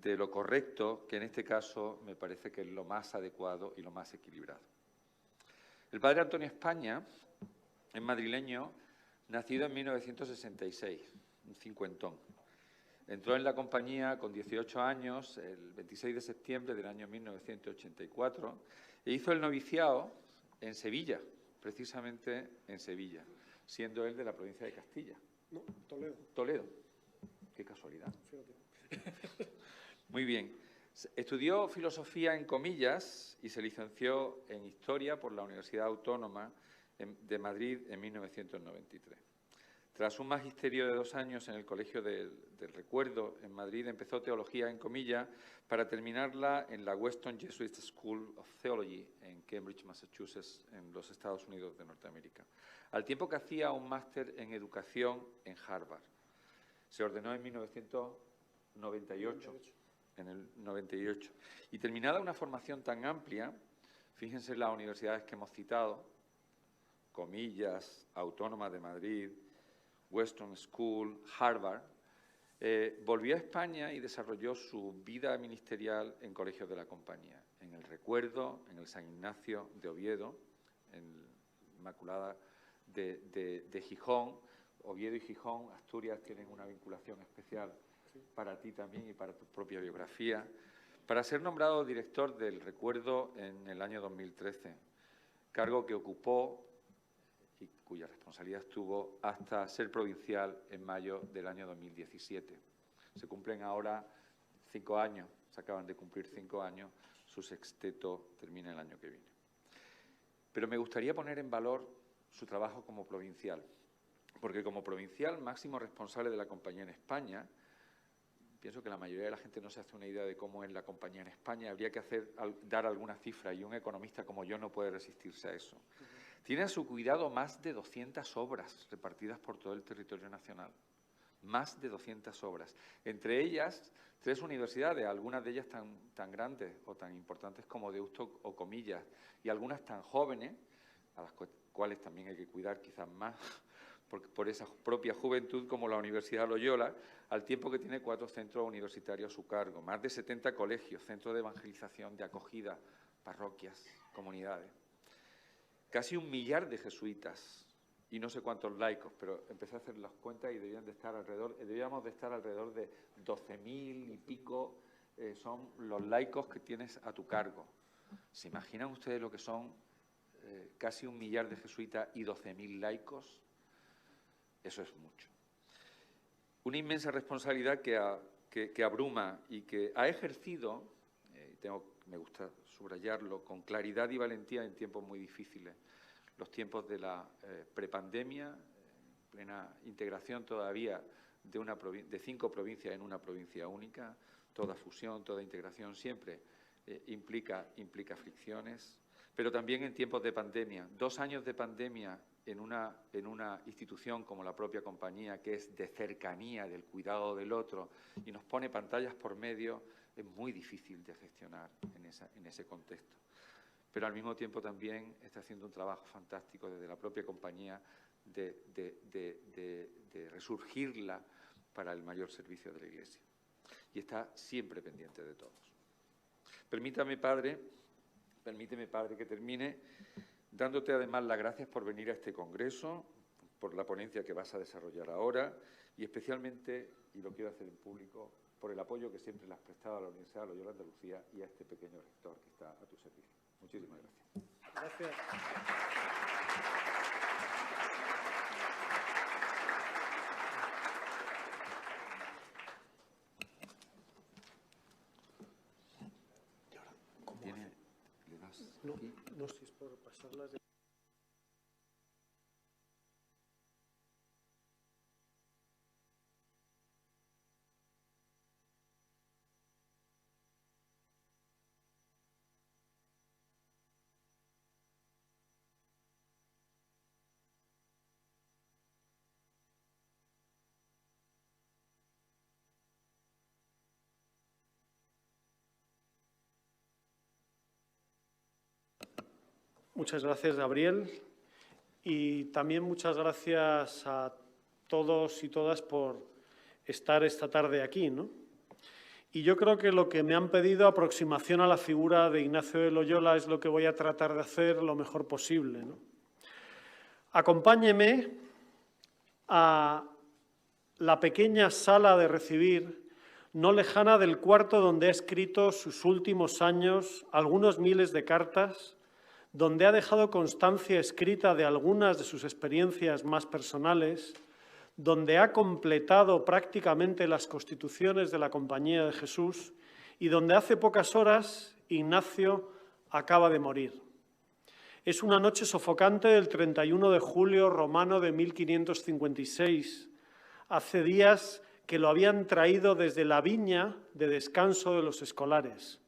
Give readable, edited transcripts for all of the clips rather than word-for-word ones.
de lo correcto, que en este caso me parece que es lo más adecuado y lo más equilibrado. El padre Antonio España es madrileño, nacido en 1966, un cincuentón. Entró en la compañía con 18 años, el 26 de septiembre del año 1984, e hizo el noviciado en Sevilla, precisamente en Sevilla, siendo él de la provincia de Castilla. No, Toledo. Toledo. Qué casualidad. Fíjate. Muy bien. Estudió filosofía en Comillas y se licenció en Historia por la Universidad Autónoma de Madrid en 1993. Tras un magisterio de 2 años en el Colegio del Recuerdo en Madrid, empezó Teología en Comillas para terminarla en la Weston Jesuit School of Theology en Cambridge, Massachusetts, en los Estados Unidos de Norteamérica, al tiempo que hacía un máster en Educación en Harvard. Se ordenó en 1998, en el 98. Y terminada una formación tan amplia, fíjense en las universidades que hemos citado, Comillas, Autónoma de Madrid, Western School, Harvard, volvió a España y desarrolló su vida ministerial en colegios de la compañía, en el Recuerdo, en el San Ignacio de Oviedo, en Inmaculada de Gijón. Oviedo y Gijón, Asturias, tienen una vinculación especial para ti también y para tu propia biografía, para ser nombrado director del Recuerdo en el año 2013, cargo que ocupó y cuya responsabilidad estuvo hasta ser provincial en mayo del año 2017. Se cumplen ahora 5 años, se acaban de cumplir 5 años, su sexteto termina el año que viene. Pero me gustaría poner en valor su trabajo como provincial, porque como provincial máximo responsable de la compañía en España, pienso que la mayoría de la gente no se hace una idea de cómo es la compañía en España, habría que dar alguna cifra y un economista como yo no puede resistirse a eso. Tiene a su cuidado más de 200 obras repartidas por todo el territorio nacional. Más de 200 obras. Entre ellas, 3 universidades, algunas de ellas tan grandes o tan importantes como Deusto o Comillas, y algunas tan jóvenes, a las cuales también hay que cuidar quizás más, por esa propia juventud, como la Universidad Loyola, al tiempo que tiene 4 centros universitarios a su cargo, más de 70 colegios, centros de evangelización, de acogida, parroquias, comunidades. Casi 1 millar de jesuitas y no sé cuántos laicos, pero empecé a hacer las cuentas y debíamos de estar alrededor de 12.000 y pico, son los laicos que tienes a tu cargo. ¿Se imaginan ustedes lo que son casi 1 millar de jesuitas y 12.000 laicos? Eso es mucho. Una inmensa responsabilidad que abruma y que ha ejercido, me gusta subrayarlo, con claridad y valentía en tiempos muy difíciles. Los tiempos de la prepandemia, plena integración todavía de 5 provincias en una provincia única, toda fusión, toda integración siempre implica fricciones, pero también en tiempos de pandemia. 2 años de pandemia en una institución como la propia compañía, que es de cercanía, del cuidado del otro, y nos pone pantallas por medio, es muy difícil de gestionar en ese contexto. Pero al mismo tiempo también está haciendo un trabajo fantástico desde la propia compañía de resurgirla para el mayor servicio de la Iglesia. Y está siempre pendiente de todos. Permíteme, Padre, que termine dándote además las gracias por venir a este congreso, por la ponencia que vas a desarrollar ahora y especialmente, y lo quiero hacer en público, por el apoyo que siempre le has prestado a la Universidad Loyola de Andalucía y a este pequeño rector que está a tu servicio. Muchísimas gracias. Gracias. No, si es por pasarlas de... Muchas gracias, Gabriel. Y también muchas gracias a todos y todas por estar esta tarde aquí, ¿no? Y yo creo que lo que me han pedido, aproximación a la figura de Ignacio de Loyola, es lo que voy a tratar de hacer lo mejor posible, ¿no? Acompáñeme a la pequeña sala de recibir, no lejana del cuarto donde ha escrito sus últimos años, algunos miles de cartas, donde ha dejado constancia escrita de algunas de sus experiencias más personales, donde ha completado prácticamente las constituciones de la Compañía de Jesús y donde hace pocas horas Ignacio acaba de morir. Es una noche sofocante del 31 de julio romano de 1556. Hace días que lo habían traído desde la viña de descanso de los escolares.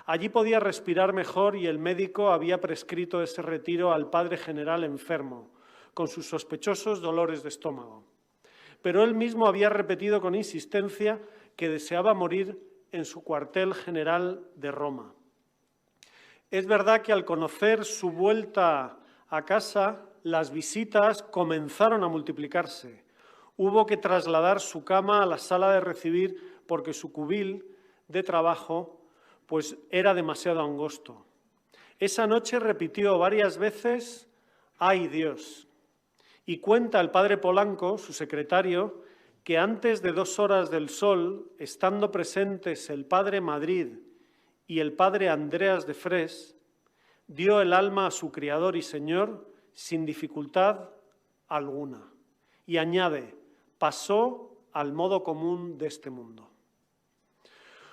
Allí podía respirar mejor y el médico había prescrito ese retiro al padre general enfermo, con sus sospechosos dolores de estómago. Pero él mismo había repetido con insistencia que deseaba morir en su cuartel general de Roma. Es verdad que al conocer su vuelta a casa, las visitas comenzaron a multiplicarse. Hubo que trasladar su cama a la sala de recibir porque su cubil de trabajo pues era demasiado angosto. Esa noche repitió varias veces, ¡ay Dios! Y cuenta el padre Polanco, su secretario, que antes de 2 horas del sol, estando presentes el padre Madrid y el padre Andreas de Fres, dio el alma a su Criador y Señor sin dificultad alguna. Y añade, pasó al modo común de este mundo.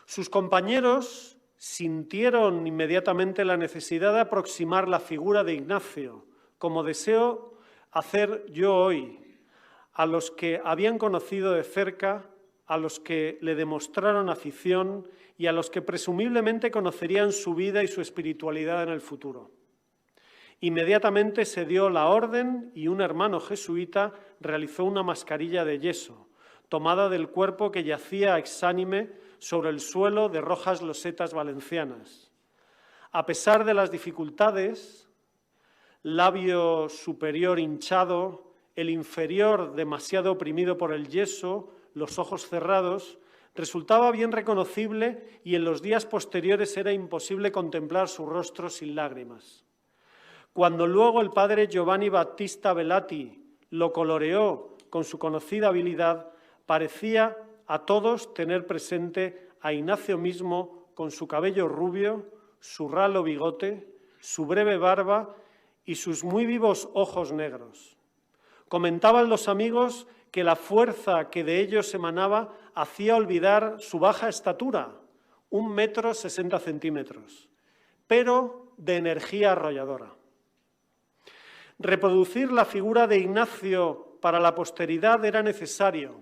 Sus compañeros sintieron inmediatamente la necesidad de aproximar la figura de Ignacio, como deseo hacer yo hoy, a los que habían conocido de cerca, a los que le demostraron afición y a los que presumiblemente conocerían su vida y su espiritualidad en el futuro. Inmediatamente se dio la orden y un hermano jesuita realizó una mascarilla de yeso, tomada del cuerpo que yacía exánime sobre el suelo de rojas losetas valencianas. A pesar de las dificultades, labio superior hinchado, el inferior demasiado oprimido por el yeso, los ojos cerrados, resultaba bien reconocible y en los días posteriores era imposible contemplar su rostro sin lágrimas. Cuando luego el padre Giovanni Battista Velati lo coloreó con su conocida habilidad, parecía a todos tener presente a Ignacio mismo con su cabello rubio, su ralo bigote, su breve barba y sus muy vivos ojos negros. Comentaban los amigos que la fuerza que de ellos emanaba hacía olvidar su baja estatura, 1,60 m, pero de energía arrolladora. Reproducir la figura de Ignacio para la posteridad era necesario.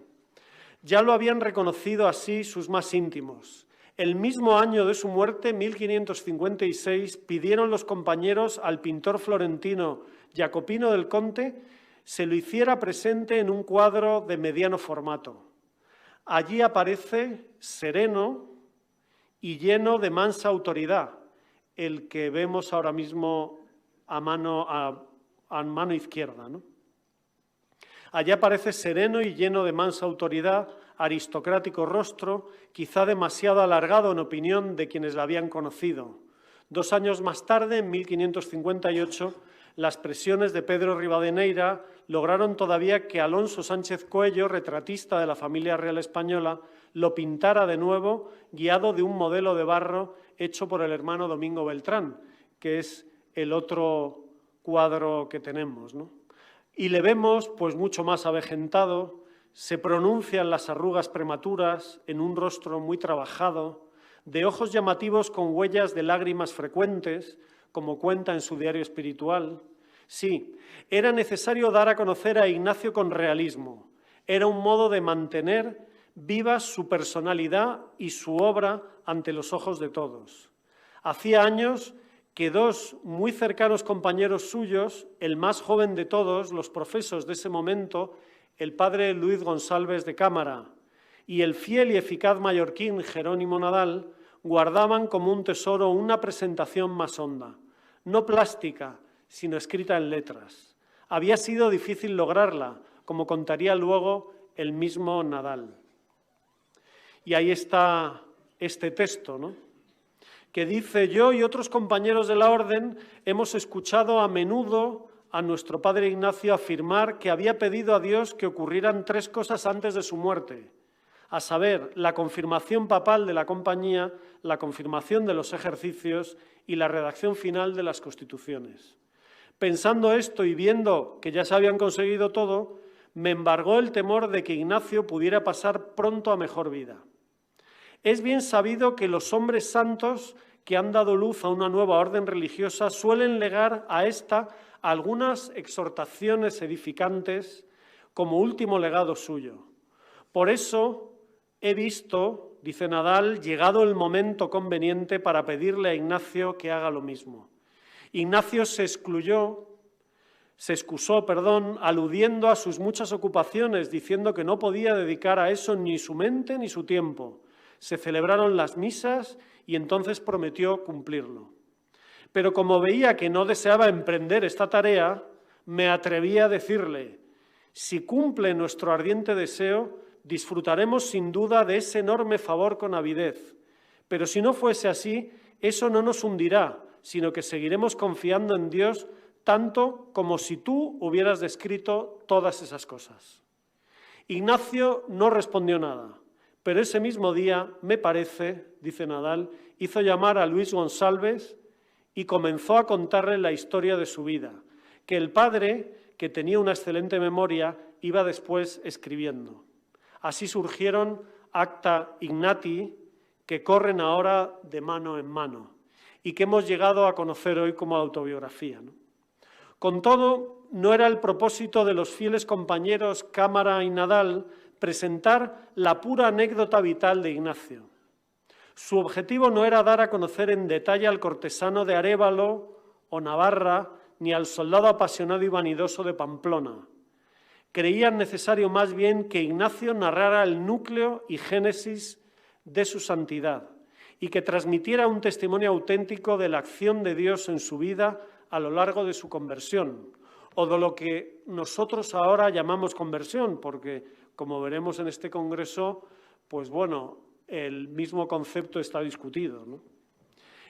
Ya lo habían reconocido así sus más íntimos. El mismo año de su muerte, 1556, pidieron los compañeros al pintor florentino Jacopino del Conte se lo hiciera presente en un cuadro de mediano formato. Allí aparece sereno y lleno de mansa autoridad, el que vemos ahora mismo a mano izquierda, ¿no? Allí aparece sereno y lleno de mansa autoridad, aristocrático rostro, quizá demasiado alargado en opinión de quienes la habían conocido. 2 años más tarde, en 1558, las presiones de Pedro Rivadeneira lograron todavía que Alonso Sánchez Coello, retratista de la familia real española, lo pintara de nuevo, guiado de un modelo de barro hecho por el hermano Domingo Beltrán, que es el otro cuadro que tenemos, ¿no? Y le vemos pues mucho más avejentado, se pronuncian las arrugas prematuras en un rostro muy trabajado, de ojos llamativos con huellas de lágrimas frecuentes, como cuenta en su diario espiritual. Sí, era necesario dar a conocer a Ignacio con realismo. Era un modo de mantener viva su personalidad y su obra ante los ojos de todos. Hacía años que 2 muy cercanos compañeros suyos, el más joven de todos, los profesos de ese momento, el padre Luis González de Cámara y el fiel y eficaz mallorquín Jerónimo Nadal, guardaban como un tesoro una presentación más honda, no plástica, sino escrita en letras. Había sido difícil lograrla, como contaría luego el mismo Nadal. Y ahí está este texto, ¿no? Que dice: yo y otros compañeros de la orden hemos escuchado a menudo a nuestro padre Ignacio afirmar que había pedido a Dios que ocurrieran 3 cosas antes de su muerte, a saber, la confirmación papal de la compañía, la confirmación de los ejercicios y la redacción final de las constituciones. Pensando esto y viendo que ya se habían conseguido todo, me embargó el temor de que Ignacio pudiera pasar pronto a mejor vida. Es bien sabido que los hombres santos que han dado luz a una nueva orden religiosa suelen legar a esta algunas exhortaciones edificantes como último legado suyo. Por eso he visto, dice Nadal, llegado el momento conveniente para pedirle a Ignacio que haga lo mismo. Ignacio se excusó, aludiendo a sus muchas ocupaciones, diciendo que no podía dedicar a eso ni su mente ni su tiempo. Se celebraron las misas y entonces prometió cumplirlo. Pero como veía que no deseaba emprender esta tarea, me atreví a decirle: si cumple nuestro ardiente deseo, disfrutaremos sin duda de ese enorme favor con avidez. Pero si no fuese así, eso no nos hundirá, sino que seguiremos confiando en Dios tanto como si tú hubieras descrito todas esas cosas. Ignacio no respondió nada, pero ese mismo día, me parece, dice Nadal, hizo llamar a Luis Gonsalves y comenzó a contarle la historia de su vida, que el padre, que tenía una excelente memoria, iba después escribiendo. Así surgieron Acta Ignati, que corren ahora de mano en mano y que hemos llegado a conocer hoy como autobiografía, ¿no? Con todo, no era el propósito de los fieles compañeros Cámara y Nadal presentar la pura anécdota vital de Ignacio. Su objetivo no era dar a conocer en detalle al cortesano de Arévalo o Navarra, ni al soldado apasionado y vanidoso de Pamplona. Creían necesario más bien que Ignacio narrara el núcleo y génesis de su santidad y que transmitiera un testimonio auténtico de la acción de Dios en su vida a lo largo de su conversión, o de lo que nosotros ahora llamamos conversión, porque, como veremos en este congreso, pues bueno, el mismo concepto está discutido, ¿no?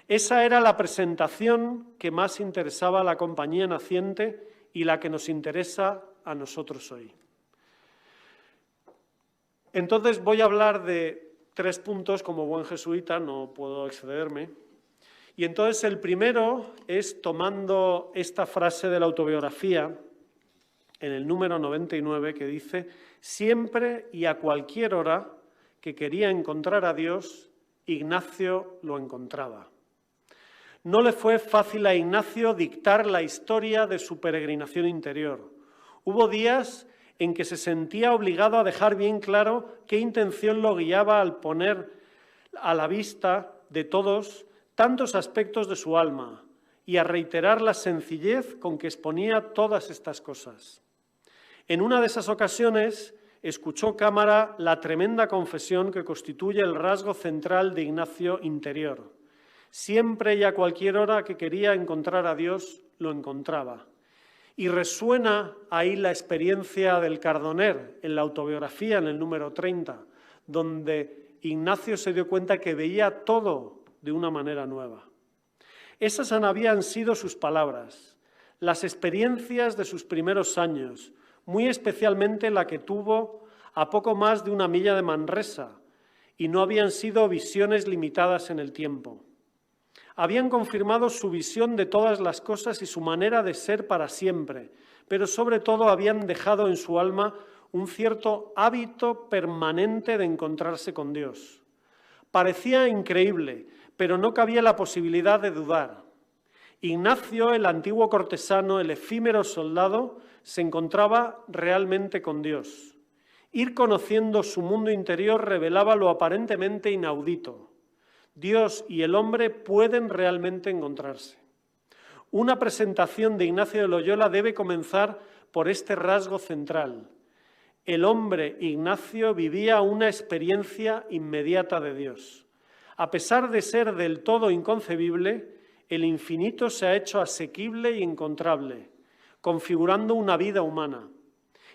Esa era la presentación que más interesaba a la compañía naciente y la que nos interesa a nosotros hoy. Entonces voy a hablar de 3 puntos, como buen jesuita, no puedo excederme. Y entonces el primero es, tomando esta frase de la autobiografía, en el número 99, que dice: siempre y a cualquier hora que quería encontrar a Dios, Ignacio lo encontraba. No le fue fácil a Ignacio dictar la historia de su peregrinación interior. Hubo días en que se sentía obligado a dejar bien claro qué intención lo guiaba al poner a la vista de todos tantos aspectos de su alma y a reiterar la sencillez con que exponía todas estas cosas. En una de esas ocasiones escuchó Cámara la tremenda confesión que constituye el rasgo central de Ignacio interior. Siempre y a cualquier hora que quería encontrar a Dios, lo encontraba. Y resuena ahí la experiencia del Cardoner en la autobiografía, en el número 30, donde Ignacio se dio cuenta que veía todo de una manera nueva. Esas habían sido sus palabras, las experiencias de sus primeros años, muy especialmente la que tuvo a poco más de 1 milla de Manresa, y no habían sido visiones limitadas en el tiempo. Habían confirmado su visión de todas las cosas y su manera de ser para siempre, pero sobre todo habían dejado en su alma un cierto hábito permanente de encontrarse con Dios. Parecía increíble, pero no cabía la posibilidad de dudar. Ignacio, el antiguo cortesano, el efímero soldado, se encontraba realmente con Dios. Ir conociendo su mundo interior revelaba lo aparentemente inaudito. Dios y el hombre pueden realmente encontrarse. Una presentación de Ignacio de Loyola debe comenzar por este rasgo central. El hombre Ignacio vivía una experiencia inmediata de Dios. A pesar de ser del todo inconcebible, el infinito se ha hecho asequible y encontrable, configurando una vida humana.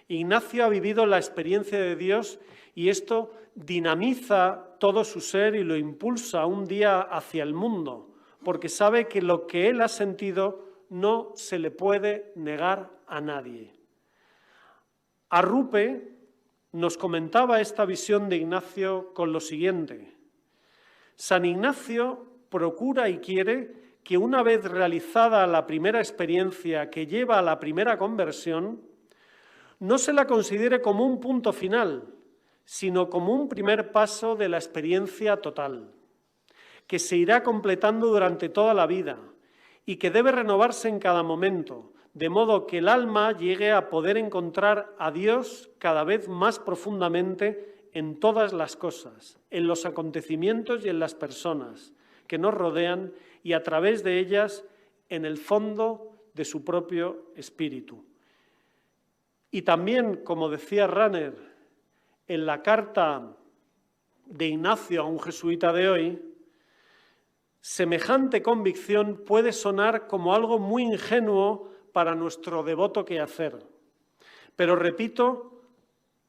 Ignacio ha vivido la experiencia de Dios y esto dinamiza todo su ser y lo impulsa un día hacia el mundo, porque sabe que lo que él ha sentido no se le puede negar a nadie. Arrupe nos comentaba esta visión de Ignacio con lo siguiente: San Ignacio procura y quiere que una vez realizada la primera experiencia que lleva a la primera conversión, no se la considere como un punto final, sino como un primer paso de la experiencia total, que se irá completando durante toda la vida y que debe renovarse en cada momento, de modo que el alma llegue a poder encontrar a Dios cada vez más profundamente en todas las cosas, en los acontecimientos y en las personas que nos rodean y a través de ellas en el fondo de su propio espíritu. Y también, como decía Rahner, en la carta de Ignacio a un jesuita de hoy, semejante convicción puede sonar como algo muy ingenuo para nuestro devoto quehacer. Pero repito,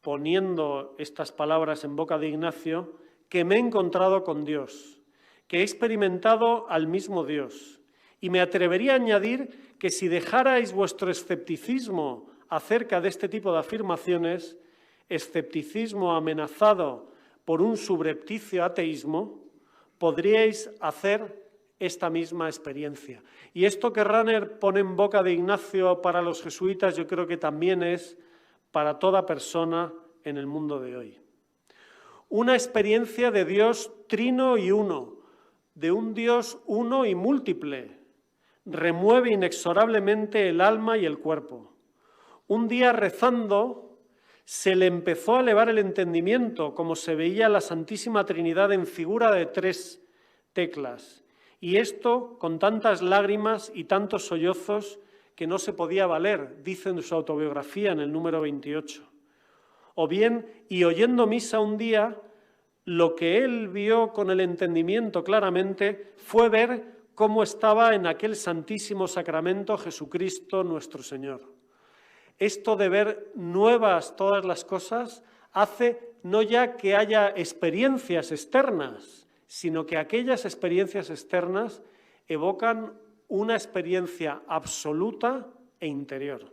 poniendo estas palabras en boca de Ignacio, que me he encontrado con Dios, que he experimentado al mismo Dios. Y me atrevería a añadir que si dejarais vuestro escepticismo acerca de este tipo de afirmaciones, escepticismo amenazado por un subrepticio ateísmo, podríais hacer esta misma experiencia. Y esto que Rahner pone en boca de Ignacio para los jesuitas, yo creo que también es para toda persona en el mundo de hoy. Una experiencia de Dios trino y uno, de un Dios uno y múltiple, remueve inexorablemente el alma y el cuerpo. Un día rezando se le empezó a elevar el entendimiento, como se veía la Santísima Trinidad en figura de 3 teclas, y esto con tantas lágrimas y tantos sollozos que no se podía valer, dice en su autobiografía en el número 28. O bien, y oyendo misa un día, lo que él vio con el entendimiento claramente fue ver cómo estaba en aquel santísimo sacramento Jesucristo nuestro Señor. Esto de ver nuevas todas las cosas hace no ya que haya experiencias externas, sino que aquellas experiencias externas evocan una experiencia absoluta e interior.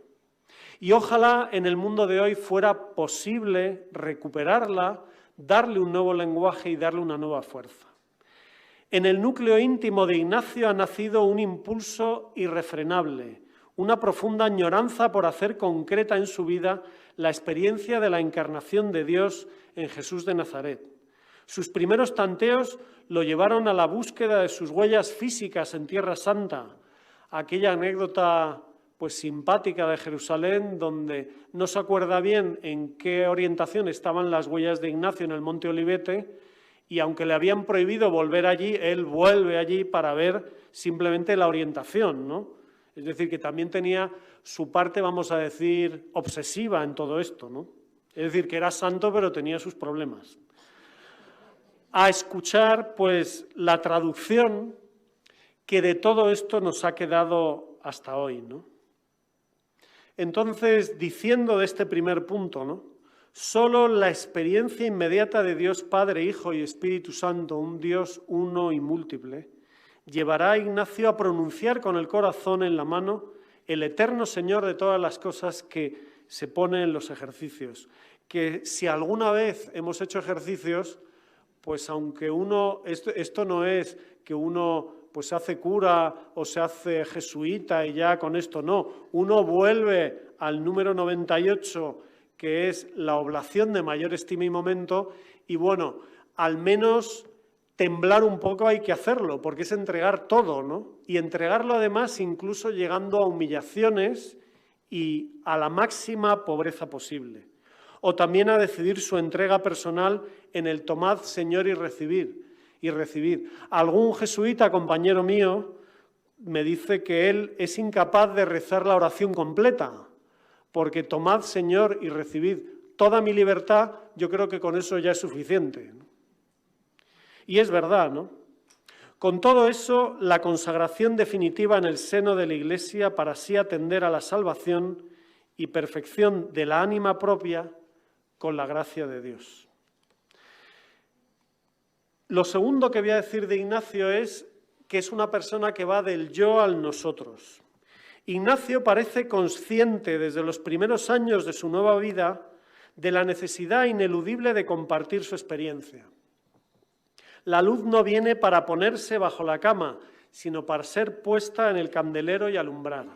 Y ojalá en el mundo de hoy fuera posible recuperarla, darle un nuevo lenguaje y darle una nueva fuerza. En el núcleo íntimo de Ignacio ha nacido un impulso irrefrenable, una profunda añoranza por hacer concreta en su vida la experiencia de la encarnación de Dios en Jesús de Nazaret. Sus primeros tanteos lo llevaron a la búsqueda de sus huellas físicas en Tierra Santa, aquella anécdota pues simpática de Jerusalén, donde no se acuerda bien en qué orientación estaban las huellas de Ignacio en el Monte Olivete, y aunque le habían prohibido volver allí, él vuelve allí para ver simplemente la orientación, ¿no? Es decir, que también tenía su parte, vamos a decir, obsesiva en todo esto, ¿no? Es decir, que era santo, pero tenía sus problemas. A escuchar, pues, la traducción que de todo esto nos ha quedado hasta hoy, ¿no? Entonces, diciendo de este primer punto, ¿no? Solo la experiencia inmediata de Dios Padre, Hijo y Espíritu Santo, un Dios uno y múltiple, llevará a Ignacio a pronunciar con el corazón en la mano el eterno Señor de todas las cosas que se pone en los ejercicios. Que si alguna vez hemos hecho ejercicios, pues aunque uno, esto no es que uno pues se hace cura o se hace jesuita y ya con esto no, uno vuelve al número 98, que es la oblación de mayor estima y momento, y bueno, al menos temblar un poco hay que hacerlo, porque es entregar todo, ¿no? Y entregarlo además incluso llegando a humillaciones y a la máxima pobreza posible. O también a decidir su entrega personal en el tomad, Señor, y recibid. Algún jesuita, compañero mío, me dice que él es incapaz de rezar la oración completa, porque tomad, Señor, y recibid toda mi libertad, yo creo que con eso ya es suficiente. Y es verdad, ¿no? Con todo eso, la consagración definitiva en el seno de la Iglesia para así atender a la salvación y perfección de la ánima propia con la gracia de Dios. Lo segundo que voy a decir de Ignacio es que es una persona que va del yo al nosotros. Ignacio parece consciente desde los primeros años de su nueva vida de la necesidad ineludible de compartir su experiencia. La luz no viene para ponerse bajo la cama, sino para ser puesta en el candelero y alumbrar.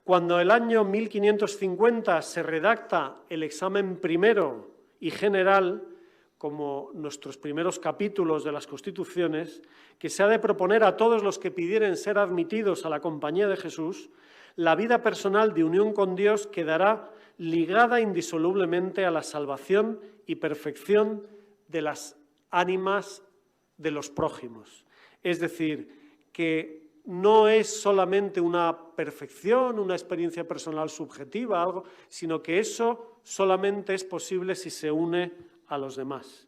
Cuando el año 1550 se redacta el examen primero y general, como nuestros primeros capítulos de las Constituciones, que se ha de proponer a todos los que pidieren ser admitidos a la compañía de Jesús, la vida personal de unión con Dios quedará ligada indisolublemente a la salvación y perfección de las ánimas de los prójimos. Es decir, que no es solamente una perfección, una experiencia personal subjetiva, algo, sino que eso solamente es posible si se une a los demás.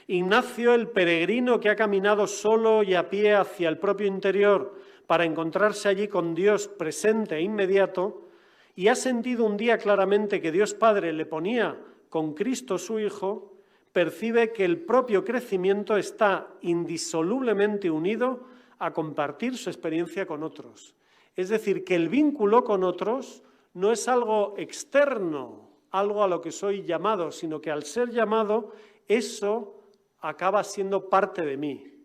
Ignacio, el peregrino que ha caminado solo y a pie hacia el propio interior para encontrarse allí con Dios presente e inmediato, y ha sentido un día claramente que Dios Padre le ponía con Cristo su Hijo, percibe que el propio crecimiento está indisolublemente unido a compartir su experiencia con otros. Es decir, que el vínculo con otros no es algo externo, algo a lo que soy llamado, sino que al ser llamado, eso acaba siendo parte de mí.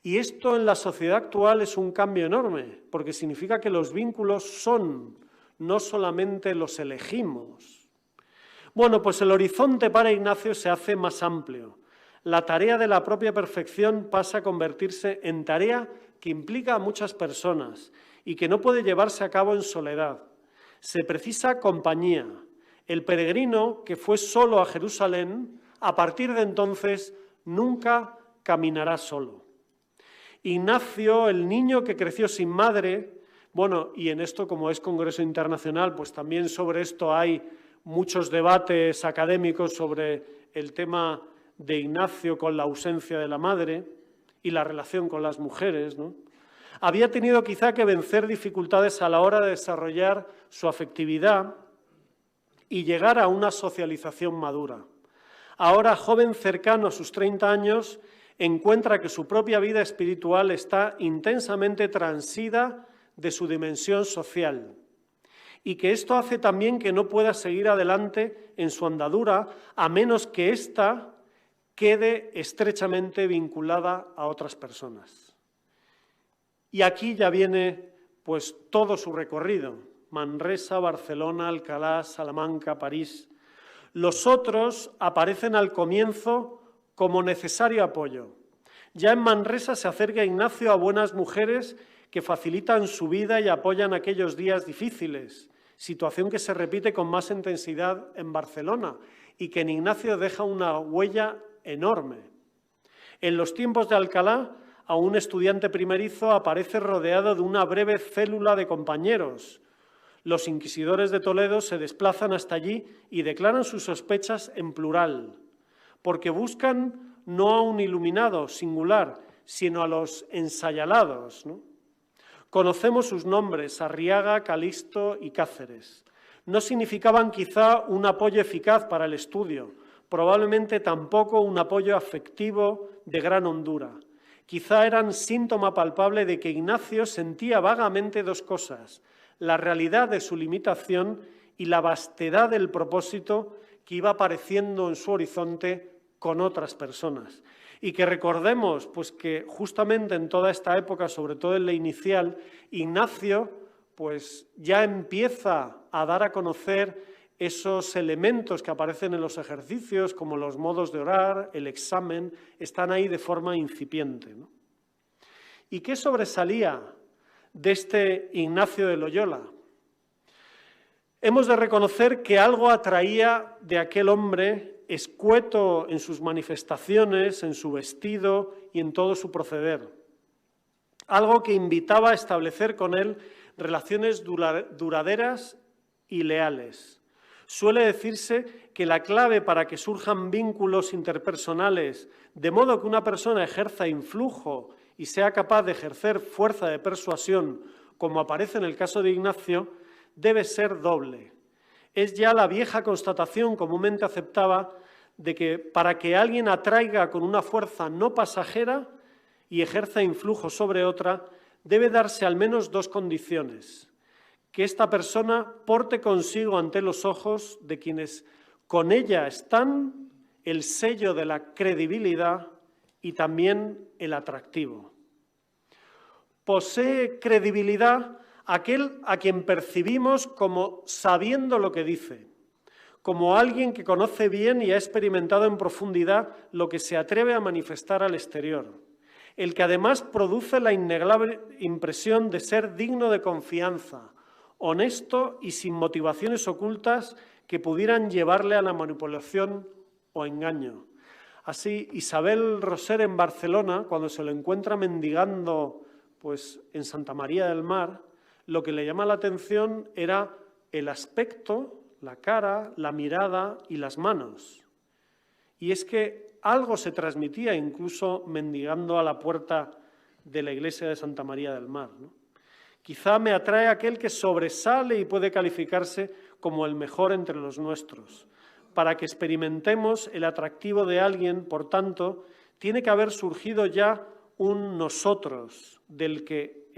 Y esto en la sociedad actual es un cambio enorme, porque significa que los vínculos son, no solamente los elegimos. Bueno, pues el horizonte para Ignacio se hace más amplio. La tarea de la propia perfección pasa a convertirse en tarea que implica a muchas personas y que no puede llevarse a cabo en soledad. Se precisa compañía. El peregrino que fue solo a Jerusalén, a partir de entonces nunca caminará solo. Ignacio, el niño que creció sin madre, bueno, y en esto, como es Congreso Internacional, pues también sobre esto hay muchos debates académicos sobre el tema de Ignacio con la ausencia de la madre y la relación con las mujeres, ¿no? Había tenido quizá que vencer dificultades a la hora de desarrollar su afectividad y llegar a una socialización madura. Ahora, joven cercano a sus 30 años, encuentra que su propia vida espiritual está intensamente transida de su dimensión social y que esto hace también que no pueda seguir adelante en su andadura a menos que ésta quede estrechamente vinculada a otras personas. Y aquí ya viene pues todo su recorrido: Manresa, Barcelona, Alcalá, Salamanca, París. Los otros aparecen al comienzo como necesario apoyo. Ya en Manresa se acerca Ignacio a buenas mujeres que facilitan su vida y apoyan aquellos días difíciles, situación que se repite con más intensidad en Barcelona y que en Ignacio deja una huella enorme. En los tiempos de Alcalá, a un estudiante primerizo aparece rodeado de una breve célula de compañeros. Los inquisidores de Toledo se desplazan hasta allí y declaran sus sospechas en plural, porque buscan no a un iluminado singular, sino a los ensayalados, ¿no? Conocemos sus nombres: Arriaga, Calixto y Cáceres. No significaban quizá un apoyo eficaz para el estudio, probablemente tampoco un apoyo afectivo de gran hondura. Quizá eran síntoma palpable de que Ignacio sentía vagamente dos cosas: la realidad de su limitación y la vastedad del propósito que iba apareciendo en su horizonte con otras personas. Y que recordemos pues, que justamente en toda esta época, sobre todo en la inicial, Ignacio pues, ya empieza a dar a conocer esos elementos que aparecen en los ejercicios, como los modos de orar, el examen, están ahí de forma incipiente, ¿no? ¿Y qué sobresalía de este Ignacio de Loyola? Hemos de reconocer que algo atraía de aquel hombre escueto en sus manifestaciones, en su vestido y en todo su proceder. Algo que invitaba a establecer con él relaciones duraderas y leales. Suele decirse que la clave para que surjan vínculos interpersonales, de modo que una persona ejerza influjo y sea capaz de ejercer fuerza de persuasión, como aparece en el caso de Ignacio, debe ser doble. Es ya la vieja constatación comúnmente aceptada de que para que alguien atraiga con una fuerza no pasajera y ejerza influjo sobre otra, debe darse al menos dos condiciones: que esta persona porte consigo ante los ojos de quienes con ella están el sello de la credibilidad y también el atractivo. Posee credibilidad aquel a quien percibimos como sabiendo lo que dice, como alguien que conoce bien y ha experimentado en profundidad lo que se atreve a manifestar al exterior, el que además produce la innegable impresión de ser digno de confianza, honesto y sin motivaciones ocultas que pudieran llevarle a la manipulación o engaño. Así, Isabel Roser en Barcelona, cuando se lo encuentra mendigando en Santa María del Mar, lo que le llama la atención era el aspecto, la cara, la mirada y las manos. Y es que algo se transmitía incluso mendigando a la puerta de la iglesia de Santa María del Mar, ¿no? Quizá me atrae aquel que sobresale y puede calificarse como el mejor entre los nuestros. Para que experimentemos el atractivo de alguien, por tanto, tiene que haber surgido ya un nosotros del que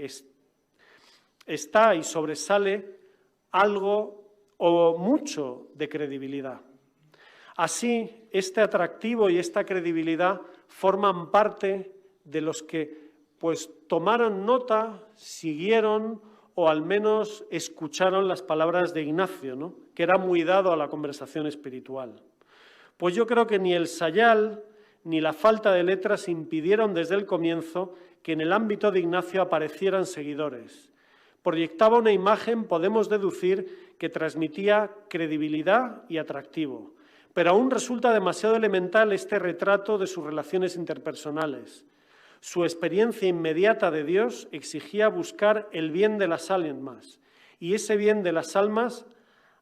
está y sobresale algo o mucho de credibilidad. Así, este atractivo y esta credibilidad forman parte de los que tomaron nota, siguieron o al menos escucharon las palabras de Ignacio, ¿no?, que era muy dado a la conversación espiritual. Pues yo creo que ni el sayal ni la falta de letras impidieron desde el comienzo que en el ámbito de Ignacio aparecieran seguidores. Proyectaba una imagen, podemos deducir, que transmitía credibilidad y atractivo, pero aún resulta demasiado elemental este retrato de sus relaciones interpersonales. Su experiencia inmediata de Dios exigía buscar el bien de las almas, y ese bien de las almas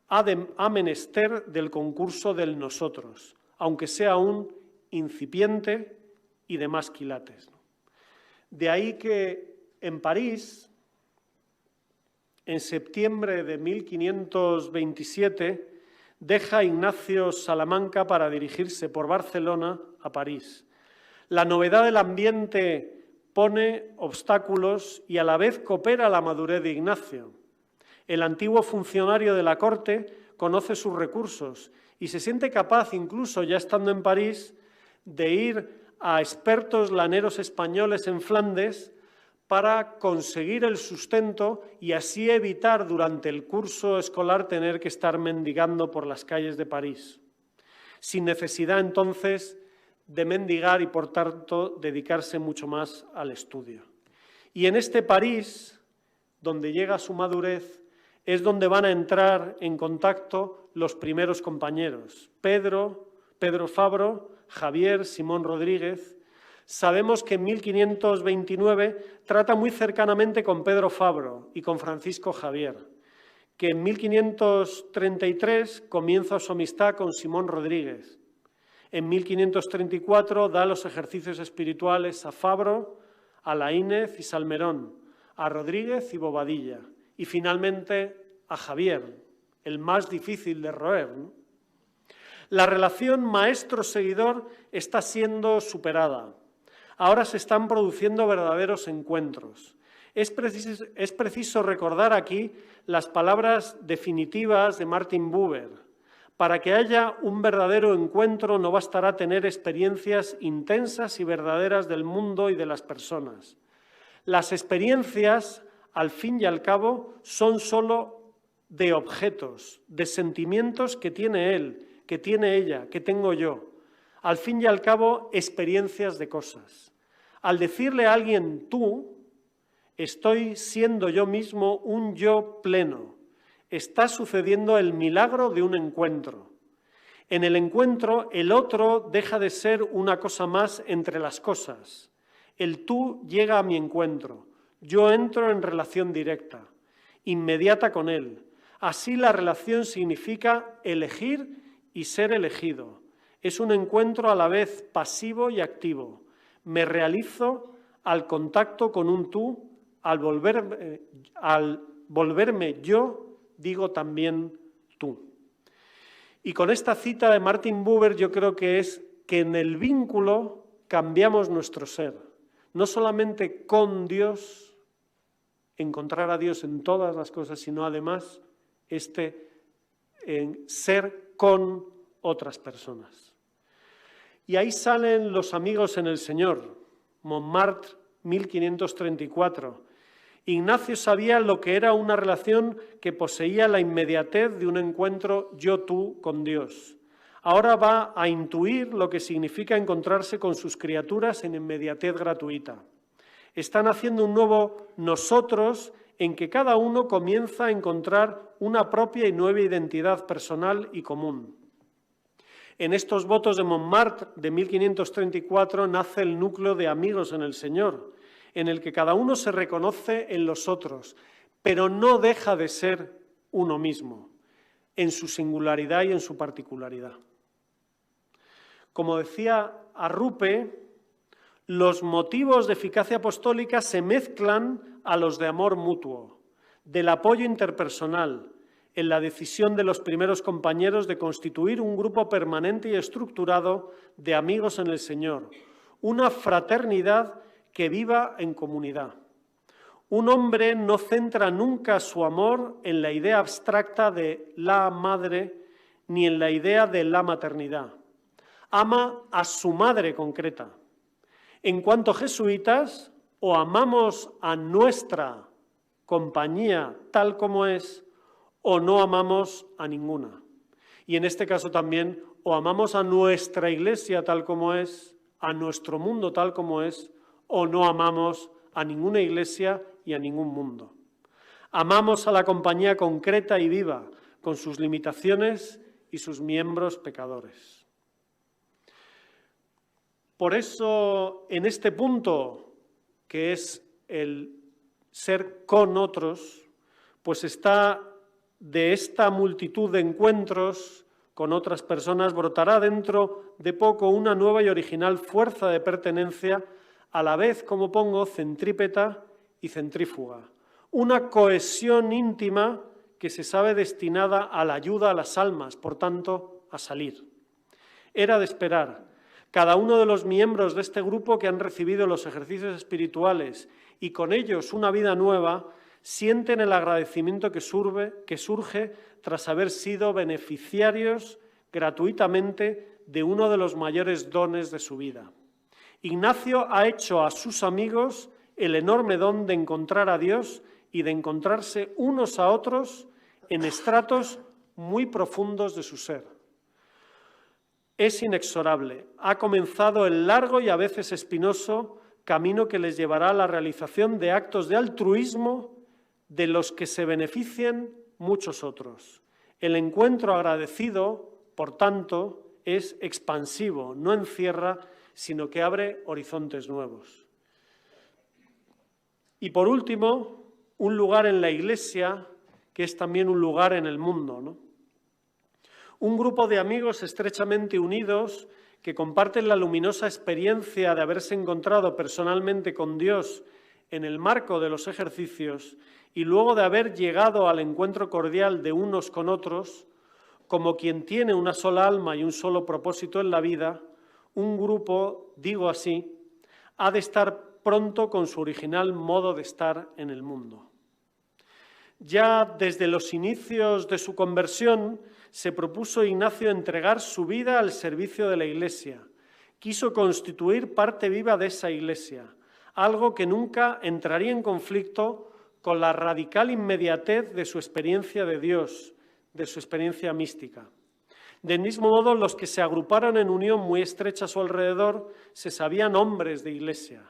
ha menester del concurso del nosotros, aunque sea aún incipiente y de más quilates. De ahí que en París, en septiembre de 1527, deja Ignacio Salamanca para dirigirse por Barcelona a París. La novedad del ambiente pone obstáculos y a la vez coopera la madurez de Ignacio. El antiguo funcionario de la corte conoce sus recursos y se siente capaz, incluso ya estando en París, de ir a expertos laneros españoles en Flandes para conseguir el sustento y así evitar durante el curso escolar tener que estar mendigando por las calles de París, sin necesidad entonces de mendigar y por tanto dedicarse mucho más al estudio. Y en este París, donde llega su madurez, es donde van a entrar en contacto los primeros compañeros, Pedro Fabro, Javier, Simón Rodríguez. Sabemos que en 1529 trata muy cercanamente con Pedro Fabro y con Francisco Javier, que en 1533 comienza su amistad con Simón Rodríguez. En 1534 da los ejercicios espirituales a Fabro, a Laínez y Salmerón, a Rodríguez y Bobadilla, y finalmente a Javier, el más difícil de roer, ¿no? La relación maestro-seguidor está siendo superada. Ahora se están produciendo verdaderos encuentros. Es preciso recordar aquí las palabras definitivas de Martin Buber. Para que haya un verdadero encuentro no bastará tener experiencias intensas y verdaderas del mundo y de las personas. Las experiencias, al fin y al cabo, son solo de objetos, de sentimientos que tiene él, que tiene ella, que tengo yo. Al fin y al cabo, experiencias de cosas. Al decirle a alguien tú, estoy siendo yo mismo un yo pleno. Está sucediendo el milagro de un encuentro. En el encuentro, el otro deja de ser una cosa más entre las cosas. El tú llega a mi encuentro. Yo entro en relación directa, inmediata con él. Así la relación significa elegir y ser elegido. Es un encuentro a la vez pasivo y activo. Me realizo al contacto con un tú, al volverme yo, digo también tú. Y con esta cita de Martin Buber yo creo que es que en el vínculo cambiamos nuestro ser, no solamente con Dios, encontrar a Dios en todas las cosas, sino además en ser con otras personas. Y ahí salen los amigos en el Señor, Montmartre, 1534. Ignacio sabía lo que era una relación que poseía la inmediatez de un encuentro yo-tú con Dios. Ahora va a intuir lo que significa encontrarse con sus criaturas en inmediatez gratuita. Están haciendo un nuevo nosotros en que cada uno comienza a encontrar una propia y nueva identidad personal y común. En estos votos de Montmartre de 1534 nace el núcleo de Amigos en el Señor, en el que cada uno se reconoce en los otros, pero no deja de ser uno mismo, en su singularidad y en su particularidad. Como decía Arrupe, los motivos de eficacia apostólica se mezclan a los de amor mutuo, del apoyo interpersonal, en la decisión de los primeros compañeros de constituir un grupo permanente y estructurado de amigos en el Señor, una fraternidad que viva en comunidad. Un hombre no centra nunca su amor en la idea abstracta de la madre ni en la idea de la maternidad. Ama a su madre concreta. En cuanto jesuitas, o amamos a nuestra compañía tal como es, o no amamos a ninguna. Y en este caso también, o amamos a nuestra iglesia tal como es, a nuestro mundo tal como es, o no amamos a ninguna iglesia y a ningún mundo. Amamos a la compañía concreta y viva, con sus limitaciones y sus miembros pecadores. Por eso, en este punto, que es el ser con otros, pues está de esta multitud de encuentros con otras personas, brotará dentro de poco una nueva y original fuerza de pertenencia, a la vez, como pongo, centrípeta y centrífuga. Una cohesión íntima que se sabe destinada a la ayuda a las almas, por tanto, a salir. Era de esperar. Cada uno de los miembros de este grupo que han recibido los ejercicios espirituales y con ellos una vida nueva, sienten el agradecimiento que surge tras haber sido beneficiarios gratuitamente de uno de los mayores dones de su vida. Ignacio ha hecho a sus amigos el enorme don de encontrar a Dios y de encontrarse unos a otros en estratos muy profundos de su ser. Es inexorable. Ha comenzado el largo y a veces espinoso camino que les llevará a la realización de actos de altruismo de los que se beneficien muchos otros. El encuentro agradecido, por tanto, es expansivo, no encierra, sino que abre horizontes nuevos. Y por último, un lugar en la Iglesia que es también un lugar en el mundo, ¿no? Un grupo de amigos estrechamente unidos que comparten la luminosa experiencia de haberse encontrado personalmente con Dios en el marco de los ejercicios y luego de haber llegado al encuentro cordial de unos con otros, como quien tiene una sola alma y un solo propósito en la vida, un grupo, digo así, ha de estar pronto con su original modo de estar en el mundo. Ya desde los inicios de su conversión se propuso Ignacio entregar su vida al servicio de la Iglesia. Quiso constituir parte viva de esa Iglesia, algo que nunca entraría en conflicto con la radical inmediatez de su experiencia de Dios, de su experiencia mística. Del mismo modo, los que se agruparon en unión muy estrecha a su alrededor se sabían hombres de Iglesia.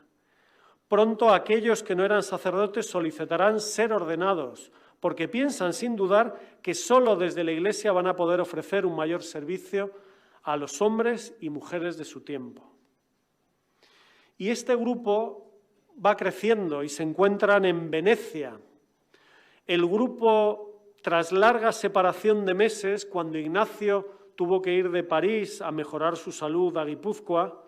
Pronto aquellos que no eran sacerdotes solicitarán ser ordenados, porque piensan sin dudar que solo desde la Iglesia van a poder ofrecer un mayor servicio a los hombres y mujeres de su tiempo. Y este grupo va creciendo y se encuentran en Venecia. El grupo, tras larga separación de meses, cuando Ignacio tuvo que ir de París a mejorar su salud a Guipúzcoa,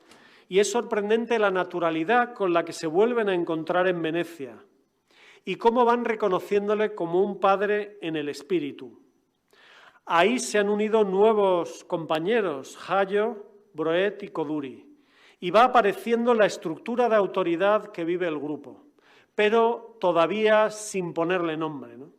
y es sorprendente la naturalidad con la que se vuelven a encontrar en Venecia y cómo van reconociéndole como un padre en el espíritu. Ahí se han unido nuevos compañeros, Jayo, Broet y Koduri, y va apareciendo la estructura de autoridad que vive el grupo, pero todavía sin ponerle nombre, ¿no?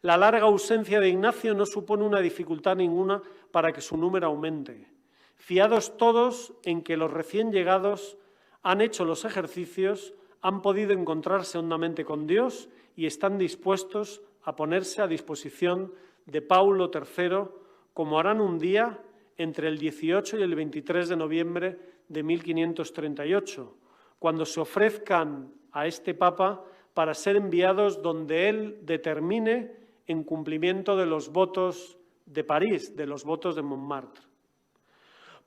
La larga ausencia de Ignacio no supone una dificultad ninguna para que su número aumente. Fiados todos en que los recién llegados han hecho los ejercicios, han podido encontrarse hondamente con Dios y están dispuestos a ponerse a disposición de Paulo III, como harán un día entre el 18 y el 23 de noviembre de 1538, cuando se ofrezcan a este Papa para ser enviados donde él determine en cumplimiento de los votos de París, de los votos de Montmartre.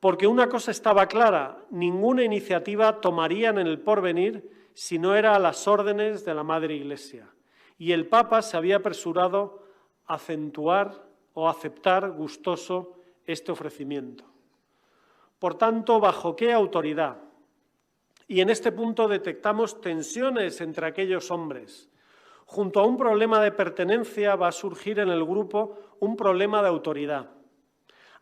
Porque una cosa estaba clara, ninguna iniciativa tomarían en el porvenir si no era a las órdenes de la Madre Iglesia. Y el Papa se había apresurado a acentuar o aceptar gustoso este ofrecimiento. Por tanto, ¿bajo qué autoridad? Y en este punto detectamos tensiones entre aquellos hombres. Junto a un problema de pertenencia va a surgir en el grupo un problema de autoridad.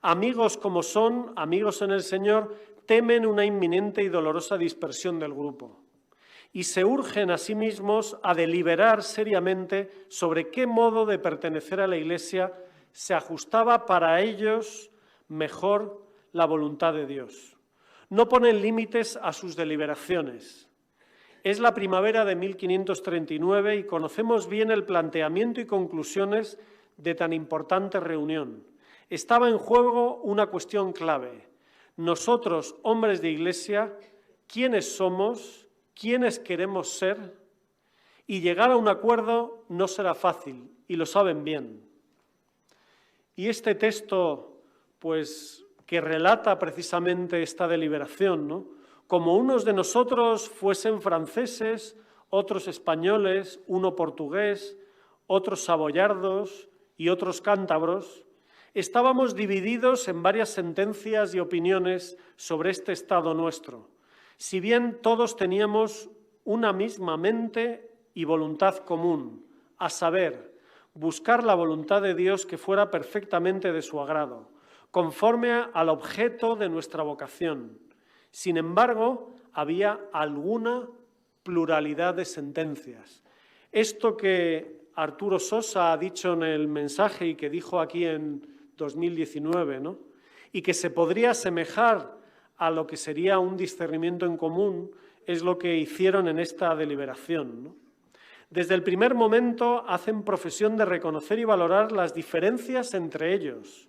Amigos como son, amigos en el Señor, temen una inminente y dolorosa dispersión del grupo y se urgen a sí mismos a deliberar seriamente sobre qué modo de pertenecer a la Iglesia se ajustaba para ellos mejor la voluntad de Dios. No ponen límites a sus deliberaciones. Es la primavera de 1539 y conocemos bien el planteamiento y conclusiones de tan importante reunión. Estaba en juego una cuestión clave. Nosotros, hombres de Iglesia, ¿quiénes somos? ¿Quiénes queremos ser? Y llegar a un acuerdo no será fácil, y lo saben bien. Y este texto, pues, que relata precisamente esta deliberación, ¿no? Como unos de nosotros fuesen franceses, otros españoles, uno portugués, otros saboyardos y otros cántabros, estábamos divididos en varias sentencias y opiniones sobre este estado nuestro, si bien todos teníamos una misma mente y voluntad común, a saber, buscar la voluntad de Dios que fuera perfectamente de su agrado, conforme al objeto de nuestra vocación. Sin embargo, había alguna pluralidad de sentencias. Esto que Arturo Sosa ha dicho en el mensaje y que dijo aquí en 2019, ¿no? Y que se podría asemejar a lo que sería un discernimiento en común, es lo que hicieron en esta deliberación, ¿no? Desde el primer momento hacen profesión de reconocer y valorar las diferencias entre ellos,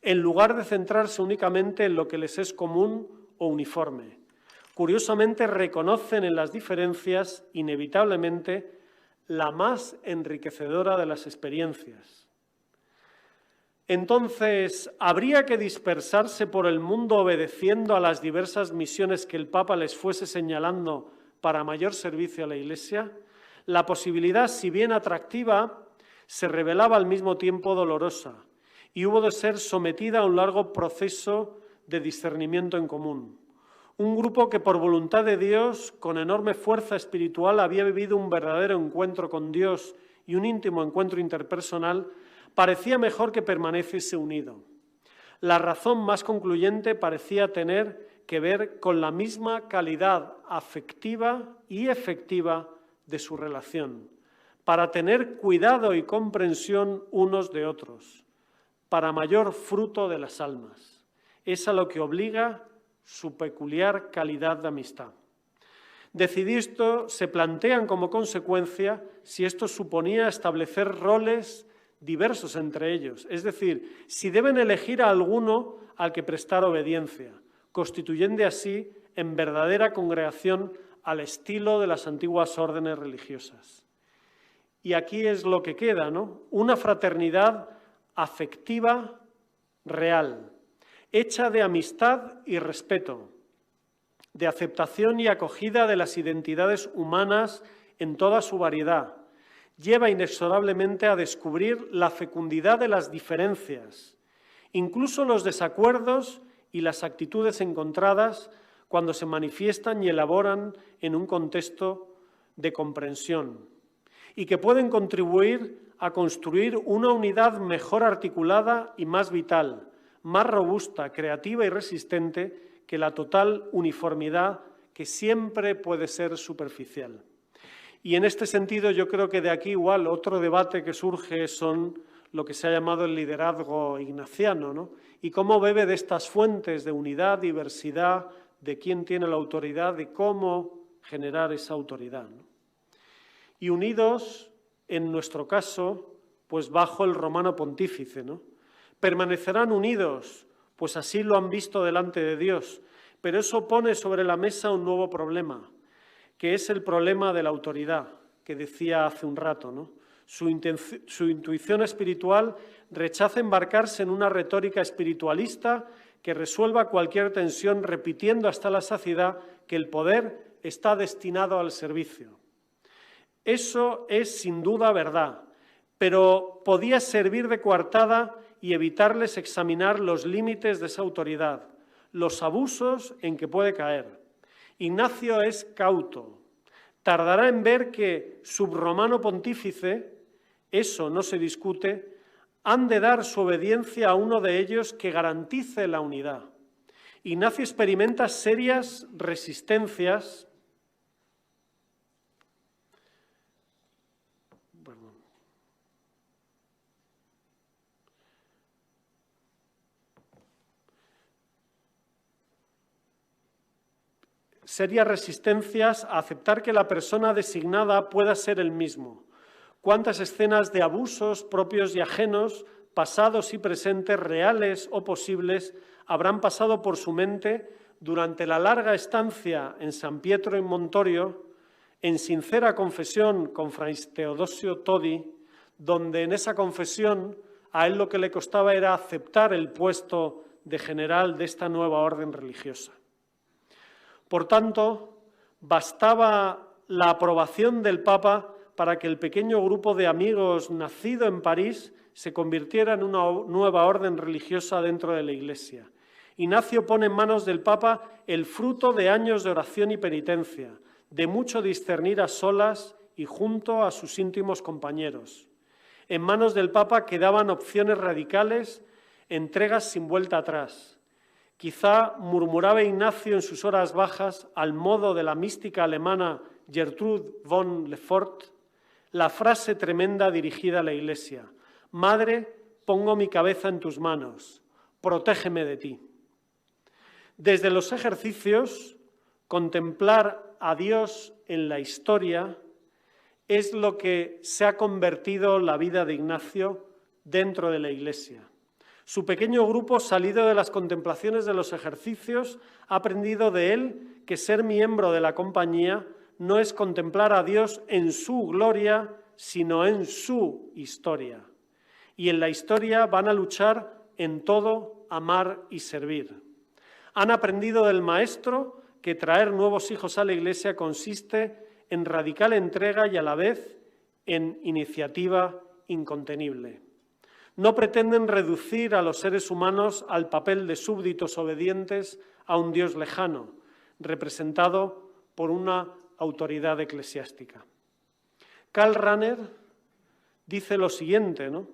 en lugar de centrarse únicamente en lo que les es común o uniforme. Curiosamente, reconocen en las diferencias, inevitablemente, la más enriquecedora de las experiencias. Entonces, ¿habría que dispersarse por el mundo obedeciendo a las diversas misiones que el Papa les fuese señalando para mayor servicio a la Iglesia? La posibilidad, si bien atractiva, se revelaba al mismo tiempo dolorosa y hubo de ser sometida a un largo proceso de discernimiento en común. Un grupo que por voluntad de Dios, con enorme fuerza espiritual, había vivido un verdadero encuentro con Dios y un íntimo encuentro interpersonal, parecía mejor que permaneciese unido. La razón más concluyente parecía tener que ver con la misma calidad afectiva y efectiva de su relación, para tener cuidado y comprensión unos de otros, para mayor fruto de las almas. Es a lo que obliga su peculiar calidad de amistad. Decidido, se plantean como consecuencia si esto suponía establecer roles diversos entre ellos, es decir, si deben elegir a alguno al que prestar obediencia, constituyendo así en verdadera congregación al estilo de las antiguas órdenes religiosas. Y aquí es lo que queda, ¿no? Una fraternidad afectiva real, hecha de amistad y respeto, de aceptación y acogida de las identidades humanas en toda su variedad, lleva inexorablemente a descubrir la fecundidad de las diferencias, incluso los desacuerdos y las actitudes encontradas cuando se manifiestan y elaboran en un contexto de comprensión. y que pueden contribuir a construir una unidad mejor articulada y más vital, más robusta, creativa y resistente que la total uniformidad que siempre puede ser superficial. Y en este sentido yo creo que de aquí igual otro debate que surge son lo que se ha llamado el liderazgo ignaciano, ¿no? Y cómo bebe de estas fuentes de unidad, diversidad, de quién tiene la autoridad, de cómo generar esa autoridad, ¿no? Y unidos, en nuestro caso, pues bajo el romano pontífice, ¿no? Permanecerán unidos, pues así lo han visto delante de Dios, pero eso pone sobre la mesa un nuevo problema, que es el problema de la autoridad, que decía hace un rato, ¿no? Su intuición espiritual rechaza embarcarse en una retórica espiritualista que resuelva cualquier tensión repitiendo hasta la saciedad que el poder está destinado al servicio. Eso es sin duda verdad, pero podía servir de coartada y evitarles examinar los límites de esa autoridad, los abusos en que puede caer. Ignacio es cauto. Tardará en ver que, subromano pontífice, eso no se discute, han de dar su obediencia a uno de ellos que garantice la unidad. Ignacio experimenta serias resistencias. Serias resistencias a aceptar que la persona designada pueda ser el mismo. Cuántas escenas de abusos propios y ajenos, pasados y presentes, reales o posibles, habrán pasado por su mente durante la larga estancia en San Pietro in Montorio, en sincera confesión con Fray Teodosio Todi, donde en esa confesión a él lo que le costaba era aceptar el puesto de general de esta nueva orden religiosa. Por tanto, bastaba la aprobación del Papa para que el pequeño grupo de amigos nacido en París se convirtiera en una nueva orden religiosa dentro de la Iglesia. Ignacio pone en manos del Papa el fruto de años de oración y penitencia, de mucho discernir a solas y junto a sus íntimos compañeros. En manos del Papa quedaban opciones radicales, entregas sin vuelta atrás. Quizá murmuraba Ignacio en sus horas bajas, al modo de la mística alemana Gertrude von Lefort, la frase tremenda dirigida a la Iglesia: «Madre, pongo mi cabeza en tus manos, protégeme de ti». Desde los ejercicios, contemplar a Dios en la historia es lo que se ha convertido la vida de Ignacio dentro de la Iglesia. Su pequeño grupo, salido de las contemplaciones de los ejercicios, ha aprendido de él que ser miembro de la compañía no es contemplar a Dios en su gloria, sino en su historia. Y en la historia van a luchar en todo, amar y servir. Han aprendido del Maestro que traer nuevos hijos a la Iglesia consiste en radical entrega y a la vez en iniciativa incontenible. No pretenden reducir a los seres humanos al papel de súbditos obedientes a un Dios lejano, representado por una autoridad eclesiástica. Karl Rahner dice lo siguiente, ¿no?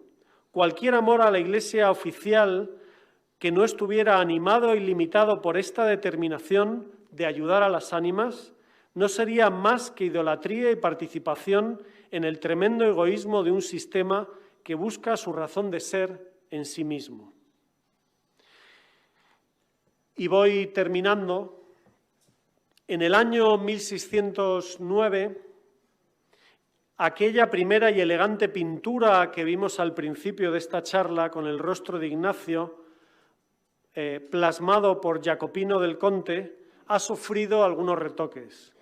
Cualquier amor a la Iglesia oficial que no estuviera animado y limitado por esta determinación de ayudar a las ánimas no sería más que idolatría y participación en el tremendo egoísmo de un sistema que busca su razón de ser en sí mismo. Y voy terminando. En el año 1609, aquella primera y elegante pintura que vimos al principio de esta charla con el rostro de Ignacio, plasmado por Jacopino del Conte, ha sufrido algunos retoques.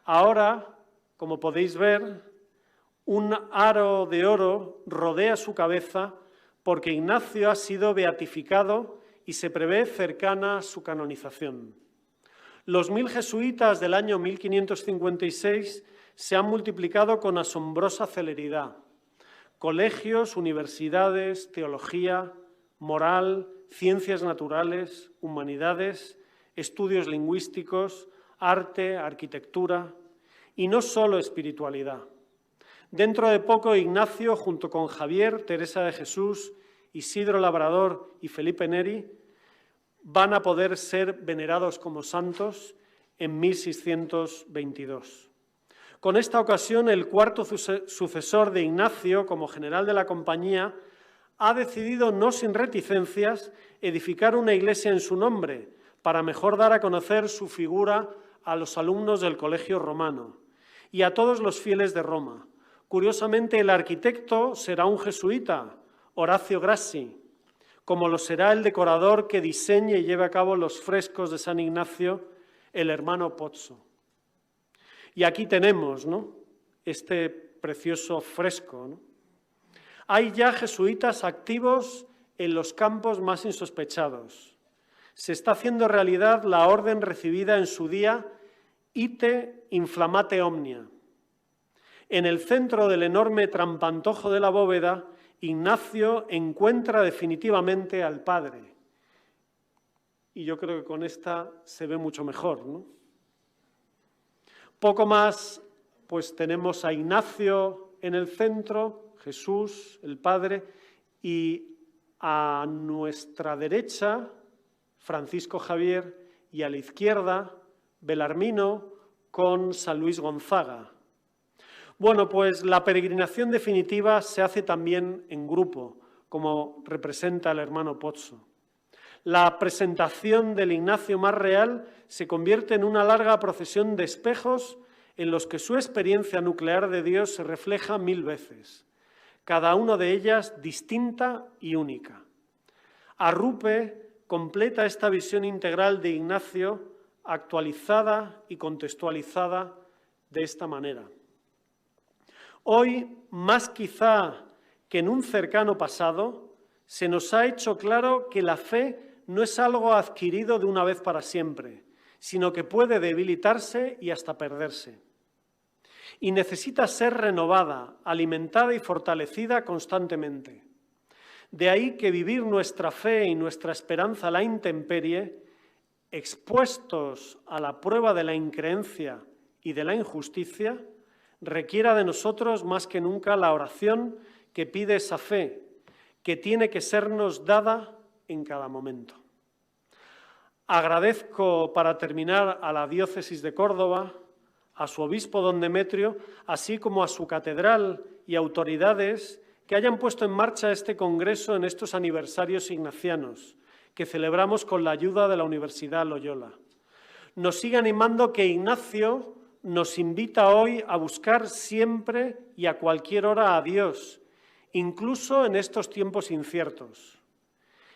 Ahora, como podéis ver, un aro de oro rodea su cabeza porque Ignacio ha sido beatificado y se prevé cercana su canonización. Los 1000 jesuitas del año 1556 se han multiplicado con asombrosa celeridad. Colegios, universidades, teología, moral, ciencias naturales, humanidades, estudios lingüísticos, arte, arquitectura y no solo espiritualidad. Dentro de poco, Ignacio, junto con Javier, Teresa de Jesús, Isidro Labrador y Felipe Neri, van a poder ser venerados como santos en 1622. Con esta ocasión, el cuarto sucesor de Ignacio, como general de la compañía, ha decidido, no sin reticencias, edificar una iglesia en su nombre, para mejor dar a conocer su figura a los alumnos del Colegio Romano y a todos los fieles de Roma. Curiosamente, el arquitecto será un jesuita, Horacio Grassi, como lo será el decorador que diseñe y lleve a cabo los frescos de San Ignacio, el hermano Pozzo. Y aquí tenemos, ¿no?, este precioso fresco, ¿no? Hay ya jesuitas activos en los campos más insospechados. Se está haciendo realidad la orden recibida en su día, Ite inflamate omnia. En el centro del enorme trampantojo de la bóveda, Ignacio encuentra definitivamente al Padre. Y yo creo que con esta se ve mucho mejor, ¿no? Poco más, pues tenemos a Ignacio en el centro, Jesús, el Padre, y a nuestra derecha, Francisco Javier, y a la izquierda, Belarmino con San Luis Gonzaga. Bueno, pues la peregrinación definitiva se hace también en grupo, como representa el hermano Pozzo. La presentación del Ignacio más real se convierte en una larga procesión de espejos en los que su experiencia nuclear de Dios se refleja 1000 veces, cada una de ellas distinta y única. Arrupe completa esta visión integral de Ignacio, actualizada y contextualizada de esta manera. Hoy, más quizá que en un cercano pasado, se nos ha hecho claro que la fe no es algo adquirido de una vez para siempre, sino que puede debilitarse y hasta perderse. Y necesita ser renovada, alimentada y fortalecida constantemente. De ahí que vivir nuestra fe y nuestra esperanza a la intemperie, expuestos a la prueba de la increencia y de la injusticia, requiera de nosotros más que nunca la oración que pide esa fe, que tiene que sernos dada en cada momento. Agradezco, para terminar, a la Diócesis de Córdoba, a su obispo don Demetrio, así como a su catedral y autoridades que hayan puesto en marcha este congreso en estos aniversarios ignacianos, que celebramos con la ayuda de la Universidad Loyola. Nos sigue animando que Ignacio nos invita hoy a buscar siempre y a cualquier hora a Dios, incluso en estos tiempos inciertos.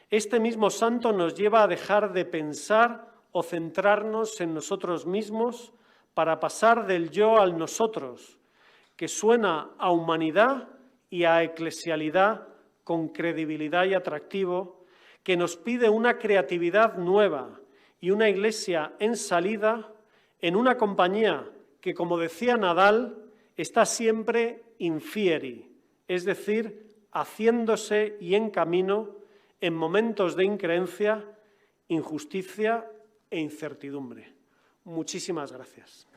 Este mismo santo nos lleva a dejar de pensar o centrarnos en nosotros mismos para pasar del yo al nosotros, que suena a humanidad y a eclesialidad con credibilidad y atractivo, que nos pide una creatividad nueva y una iglesia en salida, en una compañía que, como decía Nadal, está siempre in fieri, es decir, haciéndose y en camino en momentos de increencia, injusticia e incertidumbre. Muchísimas gracias.